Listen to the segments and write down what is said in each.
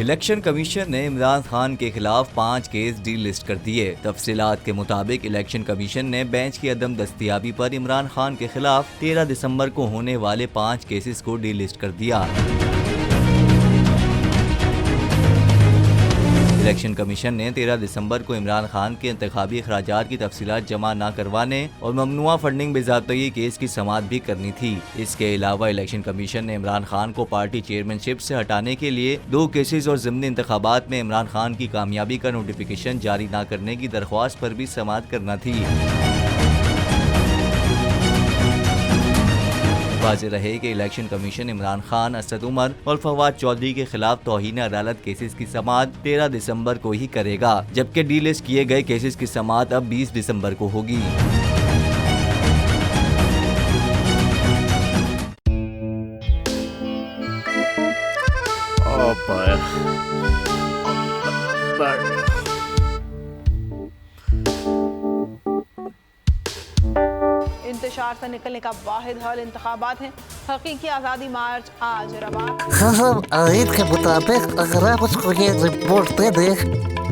Election commission ने इमरान खान के खिलाफ 5 केस डी लिस्ट कर दिए। तफसीलात के मुताबिक इलेक्शन कमीशन ने बेंच की अदम दस्तयाबी पर इमरान खान के खिलाफ 13 दिसंबर को होने वाले 5 केसेस को डी लिस्ट कर दिया। इलेक्शन कमीशन ने 13 दिसंबर को इमरान खान के इंतखाबी अखराजात की तफसीलात जमा न करवाने और ममनुआ फंडिंग बेज़ाब्तगी केस की समाअत भी करनी थी। इसके अलावा इलेक्शन कमीशन ने इमरान खान को पार्टी चेयरमैनशिप से हटाने के लिए 2 केसेस और ज़िमनी इंतखाबात में इमरान खान की कामयाबी का नोटिफिकेशन जारी न करने की दरख्वास्त पर भी समाअत करना थी। वाज़ेह रहे कि इलेक्शन कमीशन इमरान खान, असद उमर और फवाद चौधरी के खिलाफ तौहीन अदालत केसेस की समाअत 13 दिसंबर को ही करेगा, जबकि डी लिस्ट किए गए केसेस की समाअत अब 20 दिसंबर को होगी। इंतशार से निकलने का वाहिद हल इंतखाबात हैं। हकीकी आज़ादी मार्च आज रवा। हाँ, आयत के मुताबिक अगर आप उसको ये रिपोर्ट दे दे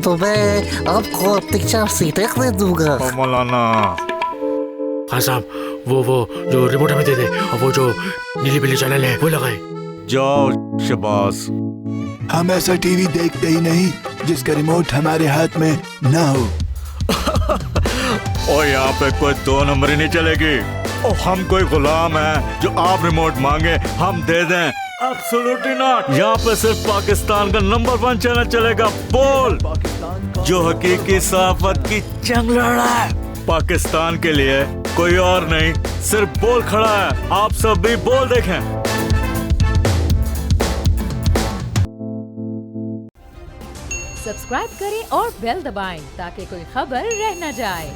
तो मैं आपको अपनी 4 सीटें दे दूंगा। मौलाना हाँ साहब, वो जो रिमोट हमें दे दे और वो जो नीली पीली चैनल है वो लगाए। जाओ शबाज। हम ऐसा टीवी देखते ही नहीं जिसका रिमोट हमारे हाथ में ना हो। और यहाँ पे कोई 2 नंबरी नहीं चलेगी। और हम कोई गुलाम है जो आप रिमोट मांगे हम दे दें? Absolutely not. यहाँ पे सिर्फ पाकिस्तान का नंबर 1 चैनल चलेगा, बोल, जो हकीकी सहाफत की जंग लड़ रहा है। पाकिस्तान के लिए कोई और नहीं, सिर्फ बोल खड़ा है। आप सब भी बोल देखें। सब्सक्राइब करें और बेल दबाएं ताकि कोई खबर रह न जाए।